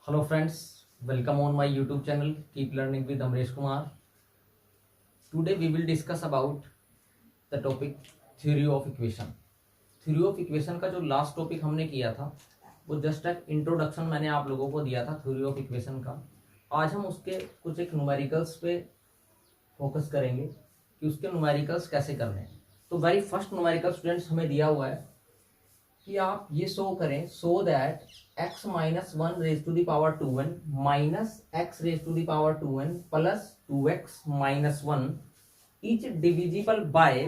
Hello friends, welcome on my YouTube channel Keep Learning with Amresh Kumar. Today we will discuss about the topic theory of equation. Theory of equation का जो last topic हमने किया था वो just एक introduction मैंने आप लोगों को दिया था थ्योरी ऑफ इक्वेशन का। आज हम उसके कुछ एक न्यूमेरिकल्स पे फोकस करेंगे कि उसके न्यूमेरिकल्स कैसे करने हैं। तो वेरी फर्स्ट न्यूमेरिकल स्टूडेंट्स हमें दिया हुआ है कि आप ये शो करें so that x minus 1 raise to the power 2n minus x raise to the power 2n plus 2x minus 1 each divisible by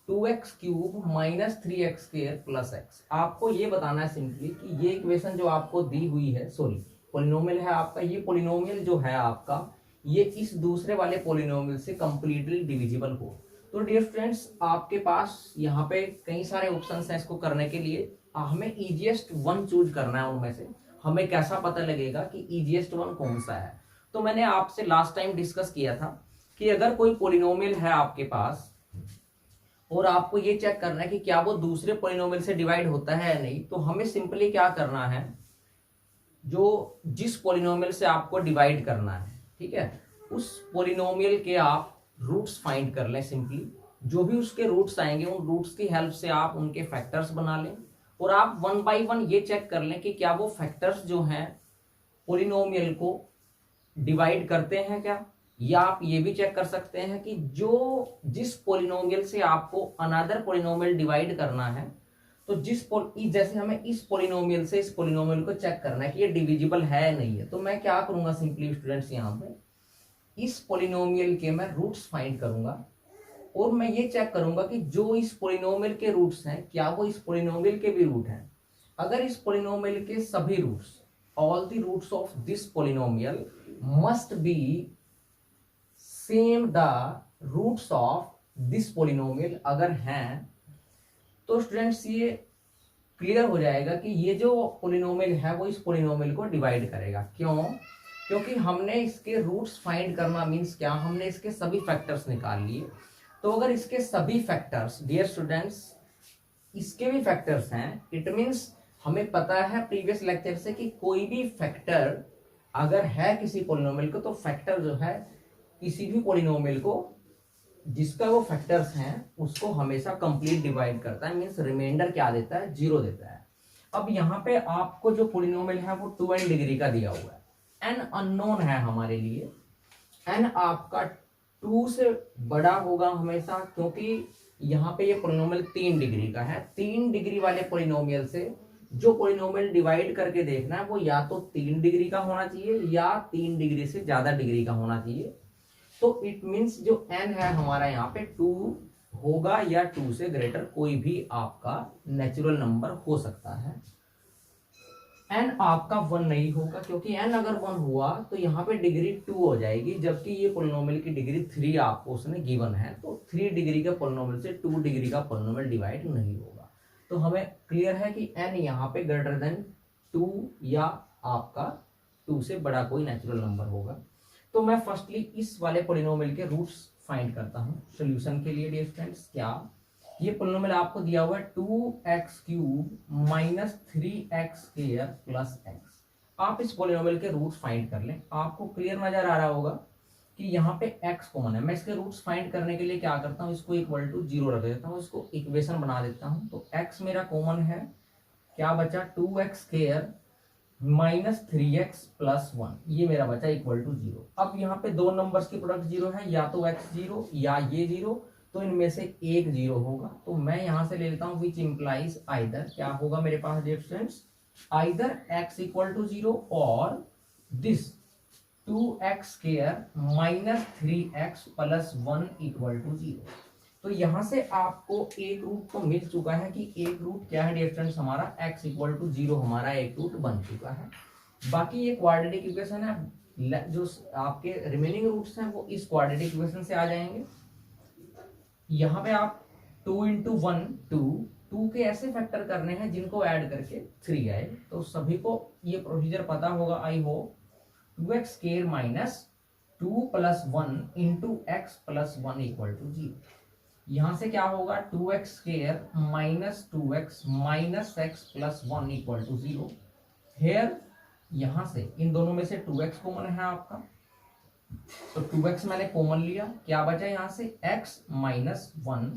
2x cube minus 3x square plus x। आपको ये बताना है सिंपली कि ये equation जो आपको दी हुई है, सॉरी पोलिनोमियल है आपका, ये पोलिनोमियल जो है आपका ये इस दूसरे वाले पोलिनोमियल से कंप्लीटली डिविजिबल हो। तो डियर फ्रेंड्स, आपके पास यहाँ पे कई सारे ऑप्शंस हैं इसको करने के लिए। हमें इजीएस्ट वन चूज करना है उनमें से। हमें कैसा पता लगेगा कि इजीएस्ट वन कौन सा है? तो मैंने आपसे लास्ट टाइम डिस्कस किया था कि अगर कोई पोलिनोमियल है आपके पास और आपको ये चेक करना है कि क्या वो दूसरे पोलिनोमियल से डिवाइड होता है या नहीं, तो हमें सिंपली क्या करना है, जो जिस पोलिनोमियल से आपको डिवाइड करना है, ठीक है, उस पोलिनोमियल के आप रूट्स फाइंड कर लें। सिंपली जो भी उसके रूट्स आएंगे उन रूट्स की हेल्प से आप उनके फैक्टर्स बना लें और आप वन बाय वन ये चेक कर लें कि क्या वो फैक्टर्स जो हैं पोलिनोमियल को डिवाइड करते हैं क्या। या आप ये भी चेक कर सकते हैं कि जो जिस पोलिनोमियल से आपको अनदर पोलिनोमियल डिवाइड करना है, तो जैसे हमें इस पोलिनोमियल से इस पोलिनोमियल को चेक करना है कि ये डिविजिबल है या नहीं है, तो मैं क्या करूंगा सिंपली स्टूडेंट्स, यहाँ पे इस पोलिनोमियल के मैं रूट्स फाइंड करूंगा और मैं ये चेक करूंगा कि जो इस पोलिनोमियल के रूट्स हैं क्या वो इस पोलिनोमियल के भी रूट हैं। अगर इस पोलिनोमियल के सभी roots, all the roots of this polynomial must be same the roots of this polynomial अगर हैं, तो स्टूडेंट्स ये क्लियर हो जाएगा कि ये जो पोलिनोमियल है वो इस पोलिनोमियल को डिवाइड करेगा। क्यों? क्योंकि हमने इसके रूट्स फाइंड करना मीन्स क्या, हमने इसके सभी फैक्टर्स निकाल लिए। तो अगर इसके सभी फैक्टर्स, डियर स्टूडेंट्स, इसके भी फैक्टर्स हैं, इट मीन्स हमें पता है प्रीवियस लेक्चर से कि कोई भी फैक्टर अगर है किसी पोलिनोमियल को, तो फैक्टर जो है किसी भी पोलिनोमियल को जिसका वो फैक्टर्स हैं उसको हमेशा कंप्लीट डिवाइड करता है, मीन्स रिमाइंडर क्या देता है, 0 देता है। अब यहाँ पे आपको जो पोलिनोमियल है वो 2n डिग्री का दिया हुआ है। n अननोन है हमारे लिए, n आपका 2 से बड़ा होगा हमेशा, क्योंकि यहाँ पे ये पोलिनोमियल 3 डिग्री का है। 3 डिग्री वाले पोलिनोमियल से जो पोलिनोमियल डिवाइड करके देखना है वो या तो 3 डिग्री का होना चाहिए या 3 डिग्री से ज्यादा डिग्री का होना चाहिए। तो इट मीन्स जो n है हमारा यहाँ पे 2 होगा या 2 से ग्रेटर कोई भी आपका नेचुरल नंबर हो सकता है। n आपका 1 नहीं होगा, क्योंकि n अगर 1 हुआ तो यहाँ पे डिग्री 2 हो जाएगी, जबकि ये पोलिनोमियल की डिग्री 3 आपको उसने गिवन है। तो 3 डिग्री का पोलिनोमियल से 2 डिग्री का पोलिनोमियल डिवाइड नहीं होगा। तो हमें क्लियर है कि n यहाँ पे ग्रेटर देन 2 या आपका 2 से बड़ा कोई नेचुरल नंबर होगा। तो मैं फर्स्टली इस वाले पोलिनोमियल के रूट्स फाइंड करता हूँ सोल्यूशन के लिए। डियर फ्रेंड्स, क्या ये पोलिनोमियल आपको दिया हुआ है 2x cube minus 3x square plus x। आप इस पोलिनोमियल के रूट्स फाइंड कर लें। आपको क्लियर नजर आ रहा होगा कि यहाँ पे x कॉमन है। मैं इसके रूट्स फाइंड करने के लिए क्या करता हूँ, इसको इक्वल टू 0 रख देता हूँ, इसको इक्वेशन बना देता हूँ। तो x मेरा कॉमन है, क्या बचा 2x square minus 3x plus 1, ये मेरा बचा इक्वल टू 0। अब यहाँ पे दो नंबर्स की प्रोडक्ट 0 है, या तो x 0 या ये 0, तो इनमें से एक 0 होगा। तो मैं यहां से ले लेता हूं विच इंप्लाइज आइदर, क्या होगा मेरे पास dear friends, either x equal to 0 और this 2x square minus 3x plus 1 equal to 0। तो यहां से आपको एक रूट तो मिल चुका है कि एक रूट क्या है डियर फ्रेंड्स, हमारा x इक्वल टू 0 हमारा एक रूट बन चुका है। बाकी ये क्वाड्रेटिक इक्वेशन है, जो आपके रिमेनिंग रूट्स हैं वो इस क्वाड्रेटिक इक्वेशन से आ जाएंगे। यहाँ पे आप 2 इंटू 1 2 के ऐसे फैक्टर करने हैं जिनको ऐड करके 3 आए। तो सभी को ये प्रोसीजर पता होगा I hope. 2x square minus 2 plus 1 into x plus 1 equal to 0। यहां से क्या होगा 2x square minus 2x minus x plus 1 equal to 0। Here यहां से इन दोनों में से 2x कॉमन है आपका, तो 2x मैंने कॉमन लिया, क्या बचा यहाँ से x माइनस 1,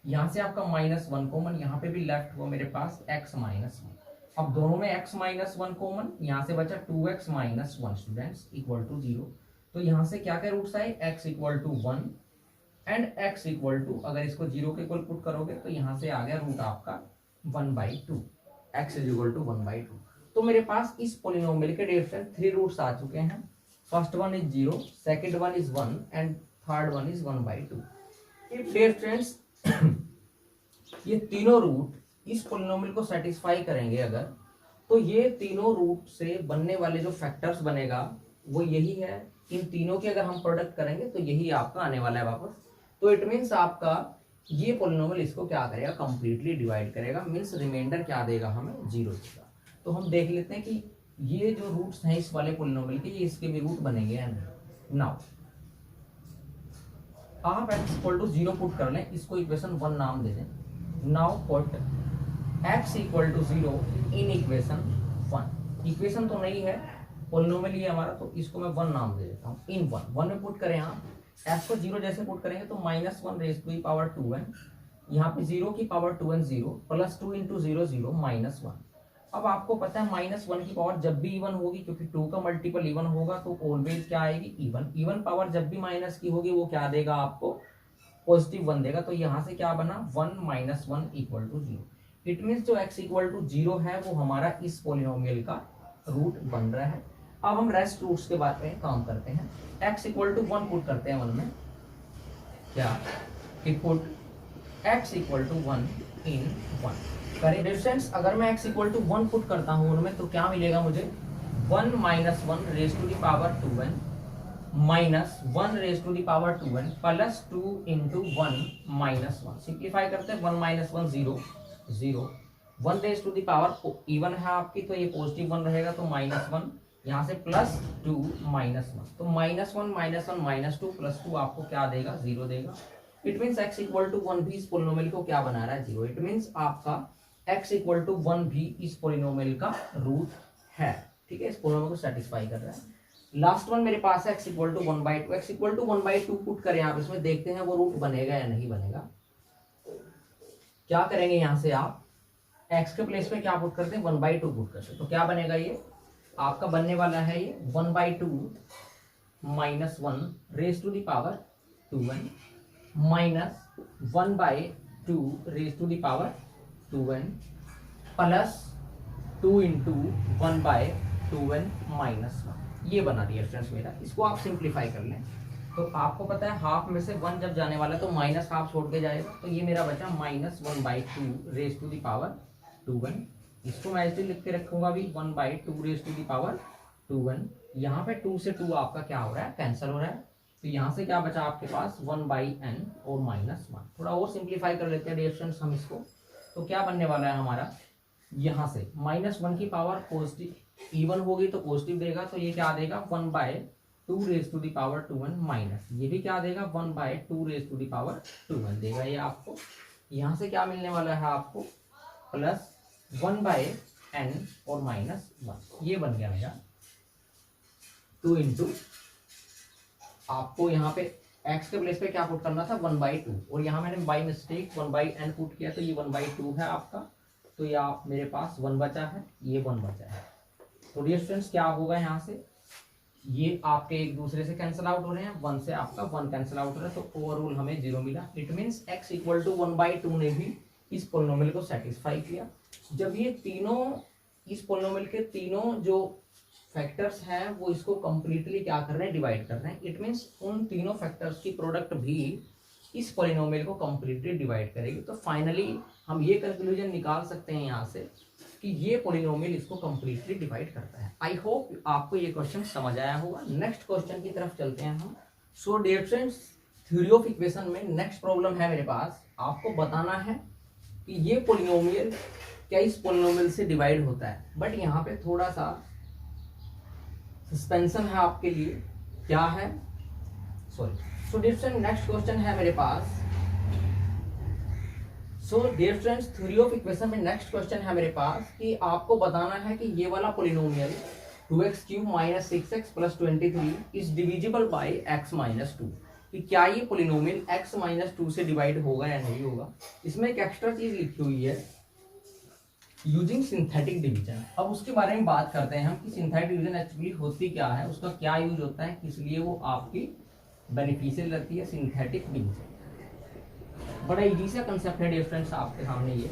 यहाँ से आपका माइनस 1 कॉमन, यहाँ पे भी लेफ्ट हुआ मेरे पास x माइनस 1। अब दोनों में x माइनस 1 कॉमन, यहाँ से बचा 2x minus 1 students equal to 0। तो यहाँ से क्या क्या रूट्स आए, x equal to 1 and x equal to, अगर इसको 0 के इक्वल पुट करोगे तो यहाँ से आ गया रूट आपका 1/2, x इज इक्वल टू 1/2। तो मेरे पास इस पोलिनोमियल के डिफरेंट 3 रूट्स आ चुके हैं। First one is 0, second one is 1 and third one is 1/2। If dear friends ये तीनों रूट इस पोलिनोमियल को सेटिस्फाई करेंगे अगर, तो ये तीनों रूट से बनने वाले जो फैक्टर्स बनेगा वो यही है। इन तीनों के अगर हम प्रोडक्ट करेंगे तो यही आपका आने वाला है वापस। तो इट मीन्स आपका ये पोलिनोमियल इसको क्या करेगा, कंप्लीटली डिवाइड करेगा, मीन्स रिमाइंडर क्या देगा हमें, 0 देगा। तो हम देख लेते हैं कि ये जो रूट्स हैं इस वाले पोलिनोमियल के, ये इसके भी रूट बनेंगे या नहीं। नाउ आप x इक्वल टू 0 पुट कर लें, इसको इक्वेशन 1 नाम दे दें। Now put x equal to 0 in equation 1। Equation तो नहीं है, पोलिनोमियल ये हमारा, तो इसको मैं 1 नाम दे देता हूँ। इन 1 में पुट करें आप, x को 0 जैसे पुट करेंगे तो -1 raise to the power 2n, यहाँ पे 0 की पावर 2n 0 प्लस 2 इंटू 0 0 -1। अब आपको पता है -1 की पावर जब भी इवन होगी, क्योंकि 2 का मल्टीपल इवन होगा तो ऑलवेज क्या आएगी, इवन। इवन पावर जब भी माइनस की होगी वो क्या देगा आपको, पॉजिटिव 1 देगा। तो यहाँ से क्या बना, 1 - 1 इक्वल टू 0। इट मीन्स जो x इक्वल टू 0 है वो हमारा इस पोलिनोमियल का रूट बन रहा है। अब हम रेस्ट रूट्स के बारे में काम करते हैं। x इक्वल टू 1 पुट करते हैं 1 में, क्या कि पुट x इक्वल टू 1 इन 1 करें। डिस्टेंस अगर मैं x इक्वल टू 1 पुट करता हूँ उनमें तो क्या मिलेगा मुझे, 1 - 1 raise to the power 2n minus 1 raise to the power 2n plus 2 into 1 -1। Simplify करते हैं, 1 - 1 0 0, 1 raise to the power even है आपकी तो ये पॉजिटिव 1 रहेगा, तो -1 यहाँ से प्लस 2 -1, तो -1 -1 -2 प्लस 2 आपको क्या देगा, 0 देगा। It means x equal to 1 भी इस पोलिनोमियल को क्या बना रहा है, 0। इट मीन्स आपका x इक्वल टू 1 भी इस पोलिनोमियल का रूट है, ठीक है, इस पोलिनोमियल को सेटिस्फाई कर रहा है। लास्ट वन मेरे पास है x equal to 1/2। x equal to 1/2 put करें आप इसमें, देखते हैं वो रूट बनेगा या नहीं बनेगा। क्या करेंगे, यहाँ से आप x के प्लेस पे क्या पुट करते हैं, 1/2 पुट करते हैं, तो क्या बनेगा, ये आपका बनने वाला है ये 1/2 -1 raise to the power 2n minus 1/2 raise to the power 2n plus 2 into 1/2n -1। ये बना दिया फ्रेंड्स मेरा। इसको आप सिंप्लीफाई कर लें तो आपको पता है हाफ में से 1 जब जाने वाला तो माइनस हाफ छोड़ के जाएगा, तो ये मेरा बचा -1/2 raise to the power 2n। इसको मैं ऐसे लिख के रखूंगा भी 1/2 raise to the power 2n। यहाँ पे 2 से 2 आपका क्या हो रहा है, कैंसिल हो रहा है, तो यहाँ से क्या बचा आपके पास 1/n और -1। थोड़ा और सिंप्लीफाई कर लेते हैं डिफरेंस हम इसको, तो क्या बनने वाला है हमारा, यहाँ से -1 की पावर पॉजिटिव इवन होगी तो पॉजिटिव देगा, तो ये क्या देगा 1/2 raise to the power 2n minus ये भी क्या देगा 1/2 raise to the power 2n देगा ये आपको। यहाँ से क्या मिलने वाला है आपको, प्लस 1/n और -1। ये बन गया मेरा 2 इंटू, आपको यहाँ पे x के प्लेस पे क्या पुट करना था 1/2, और यहाँ मैंने बाई मिस्टेक 1/n पुट किया तो ये 1/2 है आपका, तो ये आप मेरे पास 1 बचा है, ये 1 बचा है। तो डियर स्टूडेंट्स क्या होगा, यहाँ से ये आपके एक दूसरे से कैंसिल आउट हो रहे हैं, 1 से आपका 1 कैंसिल आउट हो रहा है, तो ओवरऑल हमें 0 मिला। It means x equal to 1/2 ने भी इस पोलिनोमियल को सेटिस्फाई किया। जब ये तीनों इस पोलिनोमियल के तीनों जो फैक्टर्स हैं वो इसको कंप्लीटली क्या कर रहे हैं, डिवाइड कर रहे हैं। इट मीन्स उन तीनों फैक्टर्स की प्रोडक्ट भी इस पोलिनोमियल को कंप्लीटली डिवाइड करेगी। तो फाइनली हम ये कंक्लूजन निकाल सकते हैं यहाँ से कि ये पोलिनोमियल इसको कंप्लीटली डिवाइड करता है। आई होप आपको ये क्वेश्चन समझ आया होगा। नेक्स्ट क्वेश्चन की तरफ चलते हैं हम। So dear friends, theory of equation में नेक्स्ट प्रॉब्लम है मेरे पास, आपको बताना है कि ये पोलिनोमियल क्या इस पोलिनोमियल से डिवाइड होता है। बट यहाँ पे थोड़ा सा सस्पेंशन है आपके लिए, क्या है, sorry. So dear friends, next question है मेरे पास। So dear friends, theory of equation में नेक्स्ट क्वेश्चन है मेरे पास कि आपको बताना है कि ये वाला polynomial 2x³ minus 6x plus 23 is divisible by x minus 2, कि क्या ये पोलिनोमियल x माइनस 2 से डिवाइड होगा या नहीं होगा। इसमें एक एक्स्ट्रा चीज लिखी हुई है यूजिंग सिंथेटिक डिवीजन। अब उसके बारे में बात करते हैं हम कि सिंथेटिक डिवीजन एक्चुअली होती क्या है, उसका क्या यूज होता है, किस लिए वो आपकी बेनिफिशियल रहती है सिंथेटिक डिवीजन। बड़ा इजी सा कंसेप्ट है डिफरेंस आपके सामने ये।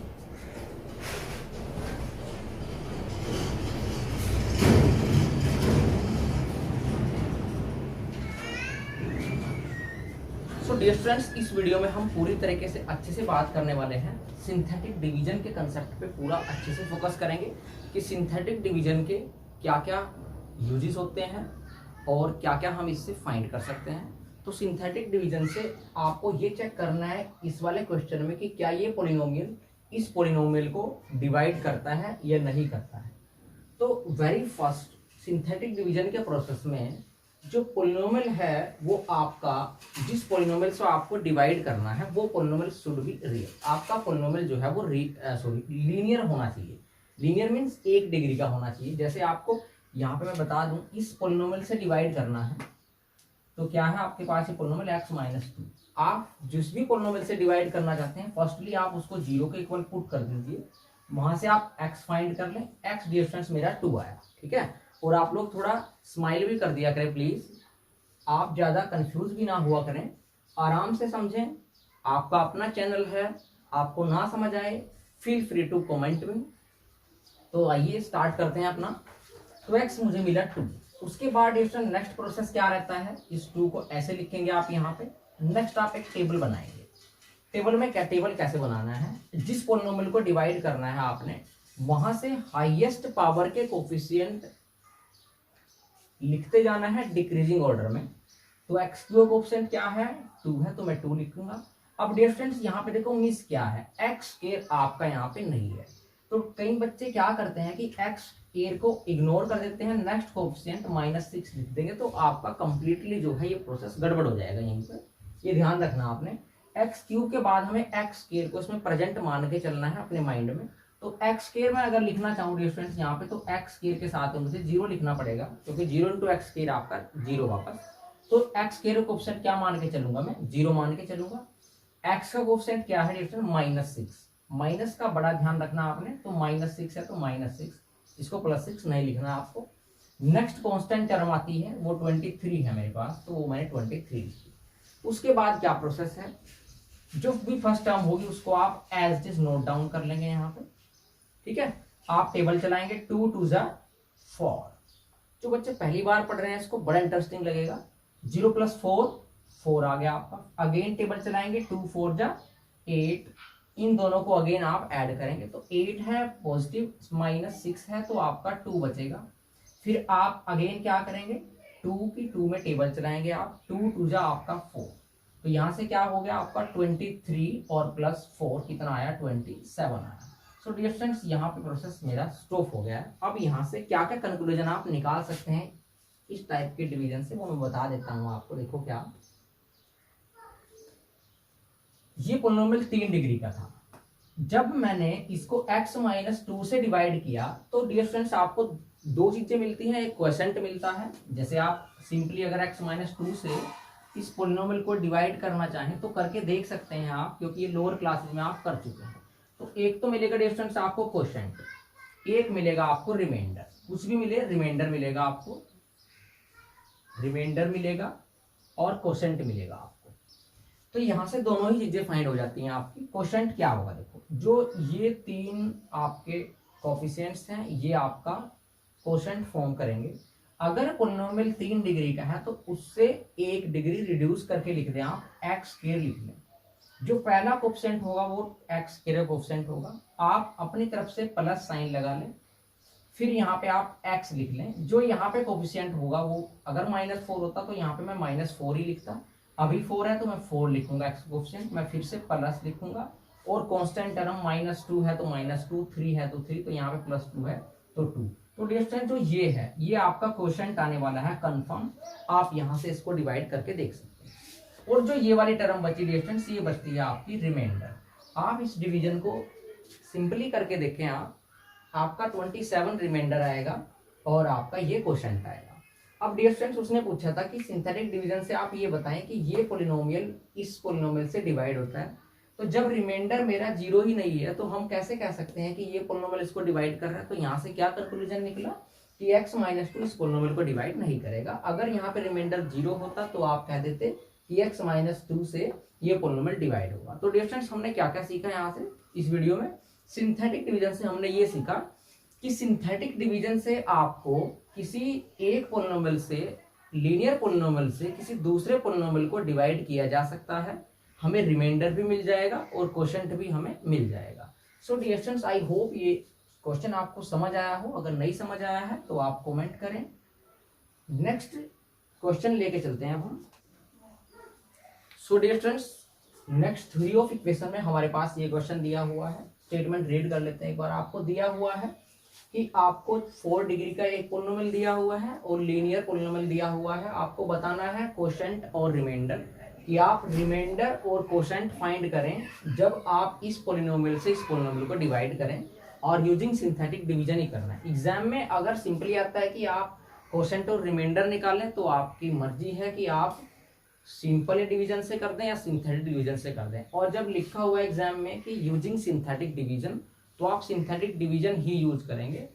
सो डियर फ्रेंड्स, इस वीडियो में हम पूरी तरीके से अच्छे से बात करने वाले हैं सिंथेटिक डिवीजन के कंसेप्ट पे, पूरा अच्छे से फोकस करेंगे कि सिंथेटिक डिवीजन के क्या क्या यूजेस होते हैं और क्या क्या हम इससे फाइंड कर सकते हैं। तो सिंथेटिक डिवीजन से आपको ये चेक करना है इस वाले क्वेश्चन में कि क्या ये पोलिनोमियल इस पोलिनोमियल को डिवाइड करता है या नहीं करता है। तो वेरी फर्स्ट सिंथेटिक डिवीजन के प्रोसेस में जो पोलिनोमियल है वो आपका, जिस पोलिनोमियल से आपको डिवाइड करना है वो पोलिनोमियल शुड बी रियल। आपका पोलिनोमियल जो है वो लीनियर होना चाहिए। लीनियर मींस 1 डिग्री का होना चाहिए। जैसे आपको यहाँ पे मैं बता दूं, इस पोलिनोमियल से डिवाइड करना है तो क्या है आपके पास ये पोलिनोमियल x माइनस 2। आप जिस भी पोलिनोमियल से डिवाइड करना चाहते हैं फर्स्टली आप उसको 0 के इक्वल पुट कर दीजिए, वहां से आप x फाइंड कर लें। x डिफरेंस मेरा 2 आया, ठीक है। और आप लोग थोड़ा स्माइल भी कर दिया करें प्लीज, आप ज्यादा कंफ्यूज भी ना हुआ करें, आराम से समझें। आपका अपना चैनल है, आपको ना समझ आए फील फ्री टू कमेंट में। तो आइए स्टार्ट करते हैं अपना। तो x मुझे मिला 2। उसके बाद नेक्स्ट प्रोसेस क्या रहता है, इस 2 को ऐसे लिखेंगे आप यहाँ पे। नेक्स्ट आप एक टेबल बनाएंगे। टेबल में क्या, टेबल कैसे बनाना है, जिस पोलिनोमियल को डिवाइड करना है आपने वहां से हाईएस्ट पावर के कोफिशिएंट लिखते जाना है डिक्रीजिंग ऑर्डर में। तो x क्यूब कोफिशिएंट क्या है, 2 है, तो मैं 2 लिखूंगा। अब डियर फ्रेंड्स यहाँ पे देखो मिस क्या है, x स्क्वायर आपका यहाँ पे नहीं है। तो कई बच्चे क्या करते हैं कि x स्क्वायर को इग्नोर कर देते हैं, नेक्स्ट कोफिशिएंट -6 लिख देंगे, तो आपका कंप्लीटली जो है ये प्रोसेस गड़बड़ हो जाएगा। यहीं पर ये ध्यान रखना आपने। एक्स क्यूब के बाद हमें एक्स स्क्वायर को इसमें प्रेजेंट मान के चलना है अपने माइंड में। तो एक्स स्क्वायर में अगर लिखना चाहूँ डियर फ्रेंड्स यहाँ पे, तो एक्स स्क्वायर के साथ मुझे 0 लिखना पड़ेगा, क्योंकि 0 इंटू एक्स स्क्वायर आपका 0 वापस। तो एक्स स्क्वायर का कोफिशिएंट क्या मान के चलूंगा मैं, 0 मान के चलूंगा। एक्स का कोफिशिएंट क्या है डियर फ्रेंड्स, -6। माइनस का बड़ा ध्यान रखना आपने, तो -6 है तो -6, इसको +6 नहीं लिखना आपको। नेक्स्ट कांस्टेंट टर्म आती है वो 23 है मेरे पास, तो वो मैंने 23 लिखी। उसके बाद क्या प्रोसेस है, जो भी फर्स्ट टर्म होगी उसको आप as it is note down कर लेंगे यहाँ पे, ठीक है। आप टेबल चलाएंगे 2 2 जा 4। जो बच्चे पहली बार पढ़ रहे हैं इसको बड़ा इंटरेस्टिंग लगेगा। 0 + 4 4 आ गया आपका। अगेन टेबल चलाएंगे 2 4 जा 8। इन दोनों को अगेन आप ऐड करेंगे तो 8 है पॉजिटिव, -6 है तो आपका 2 बचेगा। फिर आप अगेन क्या करेंगे, 2 की 2 में टेबल चलाएंगे आप, 2 2 जा आपका 4। तो यहां से क्या हो गया आपका 23 और +4 कितना आया, 27 आया। सो डियर फ्रेंड्स यहाँ पे प्रोसेस मेरा स्टॉप हो गया है। अब यहाँ से क्या क्या कंक्लूजन आप निकाल सकते हैं इस टाइप के डिवीजन से, वो मैं बता देता हूँ आपको। देखो क्या, ये पोलिनोमियल 3 डिग्री का था। जब मैंने इसको x - 2 से डिवाइड किया तो डियर फ्रेंड्स आपको 2 चीजें मिलती हैं, एक क्वोशेंट मिलता है। जैसे आप सिंपली अगर x - 2 से इस पोलिनोमियल को डिवाइड करना चाहें तो करके देख सकते हैं आप, क्योंकि ये लोअर क्लासेस में आप कर चुके हैं। तो एक तो मिलेगा डियर फ्रेंड्स आपको क्वोशेंट, एक मिलेगा आपको रिमाइंडर। कुछ भी मिले रिमाइंडर मिलेगा आपको, रिमाइंडर मिलेगा और क्वोशेंट मिलेगा आपको। तो यहां से दोनों ही चीजें फाइंड हो जाती हैं आपकी। क्वोशेंट क्या होगा, देखो जो ये 3 आपके कोफिशिएंट्स हैं ये आपका क्वोशेंट फॉर्म करेंगे। अगर पोलिनोमियल 3 डिग्री का है तो उससे 1 डिग्री रिड्यूस करके लिख दें आप, एक्स स्क्वायर लिख लें। जो पहला कोफिशिएंट होगा वो एक्स स्क्वायर कोफिशिएंट होगा, आप अपनी तरफ से प्लस साइन लगा लें। फिर यहाँ पे आप x लिख लें। जो यहाँ पे कोफिशिएंट होगा वो अगर -4 होता तो यहाँ पे मैं -4 ही लिखता, अभी 4 है तो मैं 4 लिखूंगा x कोफिशिएंट, मैं फिर से प्लस लिखूंगा। और कांस्टेंट टर्म -2 है तो -2, 3 है तो 3, तो यहाँ पे +2 है तो 2। तो डियर फ्रेंड जो ये है ये आपका क्वोशेंट आने वाला है कंफर्म। आप यहाँ से इसको डिवाइड करके देख सकते हैं। और जो ये वाली टर्म बची डियर फ्रेंड्स, ये बचती है आपकी रिमाइंडर। आप इस डिवीजन को सिंपली करके देखें आप, आपका 27 रिमाइंडर आएगा और आपका ये क्वोशंट आएगा। अब डियर स्टूडेंट्स उसने पूछा था कि सिंथेटिक डिवीजन से आप ये बताएं कि ये पोलिनोमियल इस पोलिनोमियल से डिवाइड होता है। तो जब रिमाइंडर मेरा जीरो ही नहीं है तो हम कैसे कह सकते हैं कि ये पोलिनोमियल इसको डिवाइड कर रहा है। तो यहाँ से क्या कंक्लूजन निकला कि x माइनस टू इस पोलिनोमियल को डिवाइड नहीं करेगा। अगर यहाँ पे रिमाइंडर जीरो होता तो आप कह देते कि x माइनस टू से ये पोलिनोमियल डिवाइड होगा। तो डियर स्टूडेंट्स हमने क्या क्या सीखा यहाँ से इस वीडियो में। सिंथेटिक डिवीजन से हमने ये सीखा कि सिंथेटिक डिवीजन से आपको किसी एक पोलिनोमियल से, लीनियर पोलिनोमियल से किसी दूसरे पोलिनोमियल को डिवाइड किया जा सकता है, हमें रिमाइंडर भी मिल जाएगा और क्वोशंट भी हमें मिल जाएगा। So dear students I hope ये क्वेश्चन आपको समझ आया हो। अगर नहीं समझ आया है तो आप कमेंट करें। नेक्स्ट क्वेश्चन लेके चलते हैं अब हम। So dear students next theory of equation में हमारे पास ये क्वेश्चन दिया हुआ है। स्टेटमेंट रीड कर लेते हैं एक बार। आपको दिया हुआ है कि आपको 4 डिग्री का एक पोलिनोमियल दिया हुआ है और लीनियर पोलिनोमियल दिया हुआ है। आपको बताना है क्वोशंट और रिमाइंडर, कि आप रिमाइंडर और क्वोशंट फाइंड करें जब आप इस पोलिनोमियल से इस पोलिनोमियल को डिवाइड करें, और यूजिंग सिंथेटिक डिवीजन ही करना है। एग्जाम में अगर सिंपली आता है कि आप क्वोशंट और रिमाइंडर निकालें तो आपकी मर्जी है कि आप सिंपल डिवीजन से कर दें या सिंथेटिक डिवीजन से कर दें। और जब लिखा हुआ है एग्जाम में कि यूजिंग सिंथेटिक डिवीजन तो आप सिंथेटिक डिवीजन ही यूज करेंगे।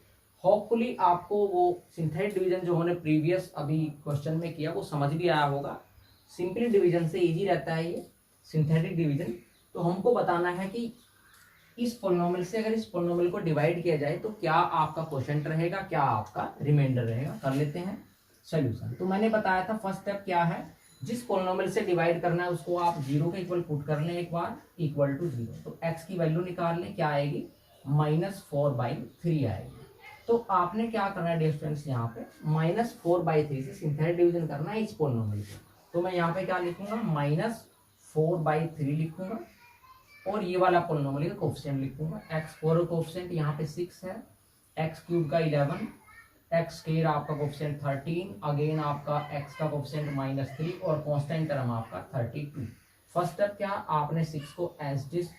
होपफुली आपको वो सिंथेटिक डिवीजन जो हमने प्रीवियस अभी क्वेश्चन में किया वो समझ भी आया होगा। सिंपली डिवीजन से इजी रहता है ये सिंथेटिक डिवीजन। तो हमको बताना है कि इस पोलिनोमियल से अगर इस पोलिनोमियल को डिवाइड किया जाए तो क्या आपका क्वोशंट रहेगा, क्या आपका रिमाइंडर रहेगा। कर लेते हैं सॉल्यूशन। तो मैंने बताया था फर्स्ट स्टेप क्या है, जिस पोलिनोमियल से डिवाइड करना है उसको आप जीरो के इक्वल पुट कर लें एक बार, इक्वल टू जीरो। तो x की वैल्यू निकाल लें, क्या आएगी -4/3 आएगी। तो आपने क्या करना है डियर स्टूडेंट्स, यहाँ पे -4/3 से सिंथेटिक डिवीजन करना है इस पोलिनोमियल को। तो मैं यहाँ पे क्या लिखूंगा, -4/3 लिखूंगा और ये वाला पोलिनोमियल का कोएफिशिएंट लिखूंगा। x4 का कोएफिशिएंट यहाँ पे 6 है, x³ का 11, x² आपका कोएफिशिएंट 13, अगेन आपका x का कोएफिशिएंट -3 और कांस्टेंट टर्म आपका 32। फर्स्ट स्टेप क्या, आपने 6 को एज इट इज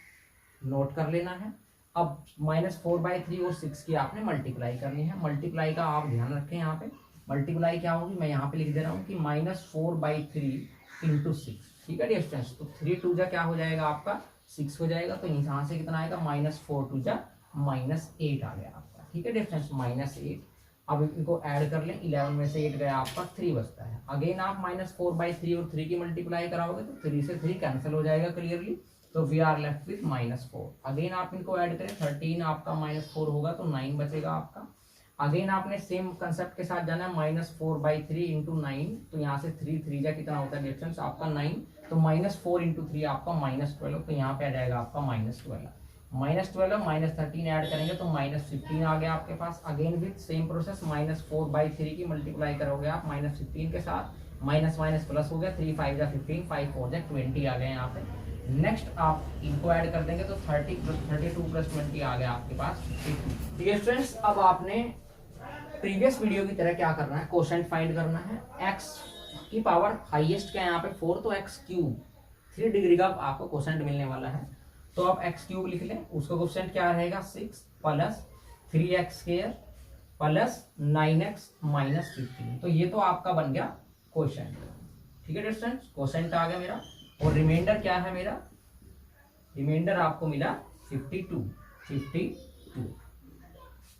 नोट कर लेना है। अब -4/3 और 6 की आपने मल्टीप्लाई करनी है। मल्टीप्लाई का आप ध्यान रखें, यहाँ पे मल्टीप्लाई क्या होगी, मैं यहाँ पे लिख दे रहा हूँ कि -4/3 × 6। ठीक है डियर स्टूडेंट्स। तो 3 2 जा क्या हो जाएगा आपका 6 हो जाएगा। तो यहाँ से कितना आएगा, -4 2 जा -8 आ गया आपका। ठीक है डियर स्टूडेंट्स, -8। अब इनको ऐड कर लें, 11 में से 8 गया आपका 3 बचता है। अगेन आप -4/3 और 3 की मल्टीप्लाई कराओगे तो 3 से 3 कैंसिल हो जाएगा क्लियरली। तो we are left with -4। Again आप इनको ऐड करें, 13 आपका -4 होगा तो 9 बचेगा आपका। अगेन आपने सेम कंसेप्ट के साथ जाना है, -4/3 × 9। तो यहाँ से 3 3 जा कितना होता है डिफरेंस आपका 9। तो -4 × 3 आपका -12। तो यहाँ पे आ जाएगा आपका -12। -12 -13 ऐड करेंगे तो -15 आ गया आपके पास। अगेन विथ सेम प्रोसेस, -4/3 की मल्टीप्लाई करोगे आप -15 के साथ, माइनस माइनस प्लस हो गया, 3 5 जा 15, 5 4 जा 20 आ गए यहाँ पे। नेक्स्ट आप इनको ऐड कर देंगे तो 32 + 20 आ गया आपके पास 52। डियर स्टूडेंट्स, अब आपने प्रीवियस वीडियो की तरह क्या करना है, क्वोशंट फाइंड करना है। x की पावर हाईएस्ट क्या है यहाँ पे 4, तो x³ 3 डिग्री का आपको क्वोशंट मिलने वाला है। तो आप x³ लिख लें, उसका क्वोशंट क्या रहेगा 6 + 3x² + 9x - 15। तो ये तो आपका बन गया क्वोशंट। ठीक है स्टूडेंट्स, क्वोशंट आ गया मेरा। और रिमाइंडर क्या है मेरा, रिमाइंडर आपको मिला 52।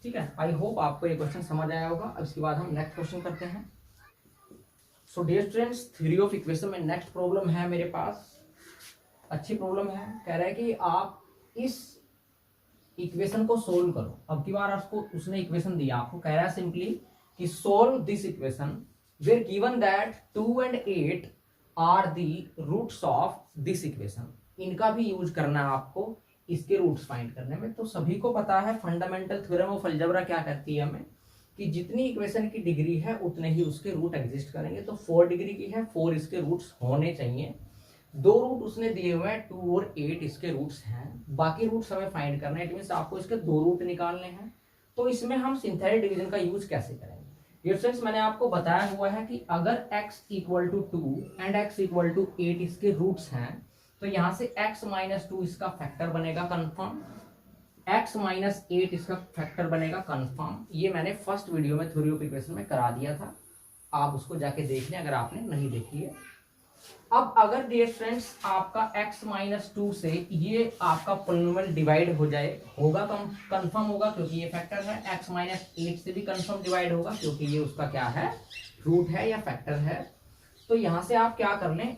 ठीक है, आई होप आपको ये क्वेश्चन समझ आया होगा। अब इसके बाद हम नेक्स्ट क्वेश्चन करते हैं। So dear students, theory of equation में नेक्स्ट प्रॉब्लम है मेरे पास, अच्छी प्रॉब्लम है। कह रहा है कि आप इस इक्वेशन को सोल्व करो। अब की बार आपको उसने इक्वेशन दिया, आपको कह रहा है सिंपली कि solve this equation where given that 2 and 8 are the roots of this equation. इनका भी यूज करना है आपको इसके रूट्स फाइंड करने में। तो सभी को पता है फंडामेंटल थ्योरम ऑफ अलजेब्रा क्या कहती है हमें, कि जितनी इक्वेशन की डिग्री है उतने ही उसके रूट एग्जिस्ट करेंगे। तो 4 डिग्री की है, 4 इसके रूट्स होने चाहिए। 2 रूट उसने दिए हुए हैं, 2 और 8 इसके रूट्स हैं। बाकी रूट्स हमें फाइंड करना है, इट मींस आपको इसके 2 रूट निकालने हैं। तो इसमें हम सिंथेटिक डिवीजन का यूज कैसे करेंगे। फ्रेंड्स, मैंने आपको बताया हुआ है कि अगर x = 2 एंड x = 8 इसके रूट्स हैं तो यहाँ से x - 2 इसका फैक्टर बनेगा कंफर्म। x माइनस 8 इसका फैक्टर बनेगा कंफर्म। ये मैंने फर्स्ट वीडियो में थ्योरी ऑफ इक्वेशन में करा दिया था, आप उसको जाके देख लें अगर आपने नहीं देखी है। अब अगर डियर फ्रेंड्स आपका x माइनस 2 से ये आपका पोलिनोमियल डिवाइड हो जाए, होगा कंफर्म होगा क्योंकि ये फैक्टर है। x माइनस 8 से भी कंफर्म डिवाइड होगा क्योंकि ये उसका क्या है, रूट है या फैक्टर है। तो यहां से आप क्या कर लें,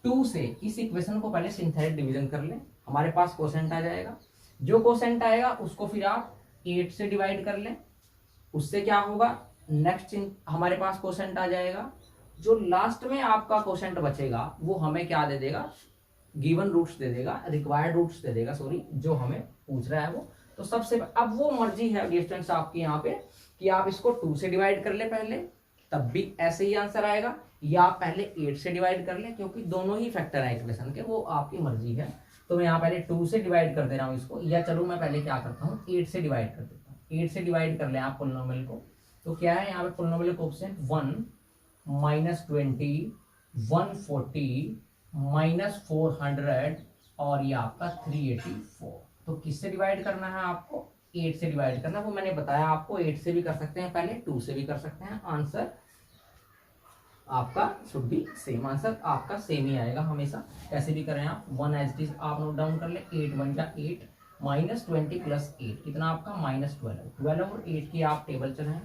2 से इस इक्वेशन को पहले सिंथेटिक डिवीजन कर लें, हमारे पास कोसेंट आ जाएगा। जो कोसेंट आएगा उसको फिर आप 8 से डिवाइड कर लें, उससे क्या होगा, नेक्स्ट हमारे पास कोसेंट आ जाएगा। जो लास्ट में आपका कोसेंट बचेगा वो हमें क्या दे देगा, गिवन रूट्स दे देगा, रिक्वायर्ड रूट्स दे देगा, सॉरी, जो हमें पूछ रहा है वो। तो सबसे अब वो मर्जी है डियर फ्रेंड्स आपकी यहाँ पे कि आप इसको 2 से डिवाइड कर ले पहले, तब भी ऐसे ही आंसर आएगा, या आप पहले 8 से डिवाइड कर ले, क्योंकि दोनों ही फैक्टर है इक्वेशन के, वो आपकी मर्जी है। तो मैं यहाँ पहले 2 से डिवाइड कर दे रहा हूँ इसको, या चलो मैं पहले क्या करता हूँ 8 से डिवाइड कर देता हूँ। 8 से डिवाइड कर ले आप पोलिनोमियल को, तो क्या है यहाँ पे पोलिनोमियल कोएफिशिएंट 1 माइनस 20 140 माइनस 400 और ये आपका 384। तो किससे डिवाइड करना है आपको, 8 से डिवाइड करना है। वो मैंने बताया आपको 8 से भी कर सकते हैं पहले, 2 से भी कर सकते हैं। आंसर आपका शुड बी सेम, आंसर आपका सेम ही आएगा हमेशा, कैसे भी करें आप। 1 एज इट इज आप नोट डाउन कर ले, 8 1 जा 8 माइनस 20 प्लस 8 कितना आपका माइनस 12 और 8 की आप टेबल चलाएं।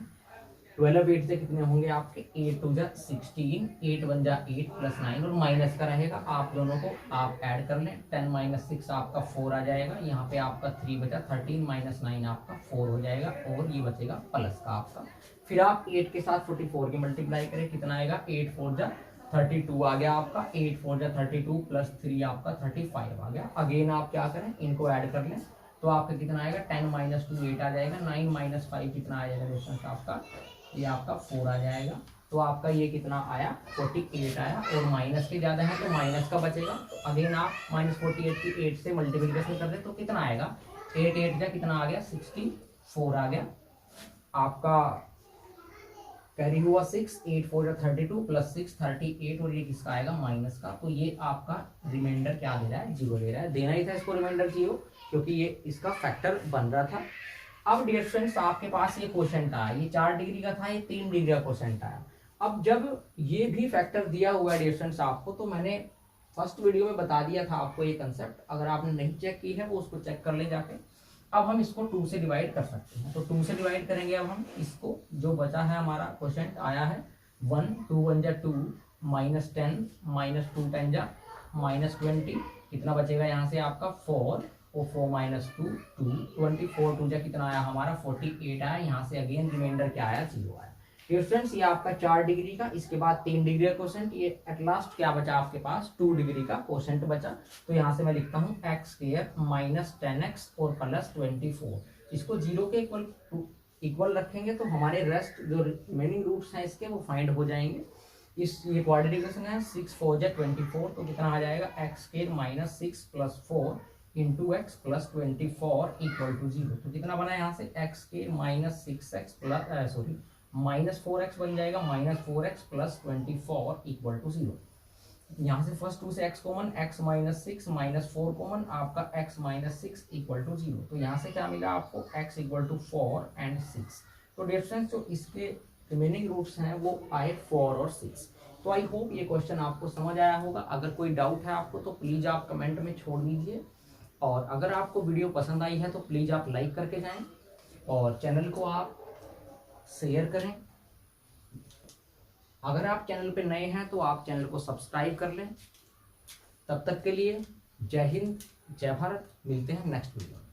12 8 से कितने होंगे आपके, 8 2 जा 16, 8 1 जा 8 प्लस 9 और माइनस का रहेगा, आप दोनों को आप ऐड कर लें। 10 माइनस 6 आपका 4 आ जाएगा, यहाँ पे आपका 3 बचा, 13 माइनस 9 आपका 4 हो जाएगा और ये बचेगा प्लस का आपका। फिर आप 8 के साथ 44 की मल्टीप्लाई करें, कितना आएगा, 8 4 जा 32 आ गया आपका, 8 4 जा 32 प्लस 3 आपका 35 आ गया। अगेन आप क्या करें, इनको ऐड कर लें, तो आपका कितना आएगा, 10 माइनस 2 8 आ जाएगा, 9 माइनस 5 कितना आ जाएगा डिस्टेंस आपका, ये आपका 4 आ जाएगा। तो आपका ये कितना आया, 48 आया, और माइनस के ज्यादा है तो माइनस का बचेगा। तो अगेन आप माइनस 48 की 8 से मल्टीप्लिकेशन कर दे तो कितना आएगा, 8 8 जा कितना आ गया, 64 आ गया आपका, कैरी हुआ 6, 8 4 32 प्लस 6 38 और ये किसका आएगा, माइनस का। तो ये आपका रिमाइंडर क्या दे रहा है, 0 दे रहा है। देना ही था इसको रिमाइंडर 0 क्योंकि ये इसका फैक्टर बन रहा था। अब डियर फ्रेंड्स आपके पास ये क्वेश्चन आया, ये 4 डिग्री का था, ये 3 डिग्री का क्वेश्चन आया। अब जब ये भी फैक्टर दिया हुआ है डियर फ्रेंड्स आपको, तो मैंने फर्स्ट वीडियो में बता दिया था आपको ये कंसेप्ट, अगर आपने नहीं चेक की है वो उसको चेक कर ले जाके। अब हम इसको 2 से डिवाइड कर सकते हैं, तो 2 से डिवाइड करेंगे। अब हम इसको, जो बचा है हमारा क्वेश्चन आया है 1 2 1 जा 2 माइनस 10 माइनस 2 10 जा माइनस 20 कितना बचेगा यहाँ से आपका 4 और 4 माइनस 2 2 24 2 जा कितना आया हमारा 48 आया। यहाँ से अगेन रिमाइंडर क्या आया, 0 आया। डियर फ्रेंड्स ये आपका 4 डिग्री का, इसके बाद 3 डिग्री का क्वेश्चन, ये एट लास्ट क्या बचा आपके पास, 2 डिग्री का क्वेश्चन बचा। तो यहाँ से मैं लिखता हूँ एक्स स्क्वायर माइनस 10x और प्लस 24, इसको 0 के इक्वल रखेंगे तो हमारे रेस्ट जो रिमेनिंग रूट्स हैं इसके वो फाइंड हो जाएंगे। इस ये क्वाड्रेटिक इक्वेशन है, 6 4 जा 24, तो कितना आ जाएगा, x square minus 6 plus 4 into x plus 24 equal to 0। तो कितना बना यहाँ से, x square minus 6x plus sorry minus 4x बन जाएगा, minus 4x plus 24 equal to 0। यहाँ से फर्स्ट 2 से x common, x minus 6 minus 4 common, आपका x माइनस 6 इक्वल टू 0। तो यहाँ से क्या मिला आपको, x इक्वल टू 4 एंड 6। तो डिफरेंस जो इसके रिमेनिंग रूट्स हैं वो आए 4 और 6। तो आई होप ये क्वेश्चन आपको समझ आया होगा। अगर कोई डाउट है आपको तो प्लीज आप कमेंट में छोड़ दीजिए, और अगर आपको वीडियो पसंद आई है तो प्लीज आप लाइक करके जाएं और चैनल को आप शेयर करें। अगर आप चैनल पे नए हैं तो आप चैनल को सब्सक्राइब कर लें। तब तक के लिए जय हिंद जय भारत, मिलते हैं नेक्स्ट वीडियो में।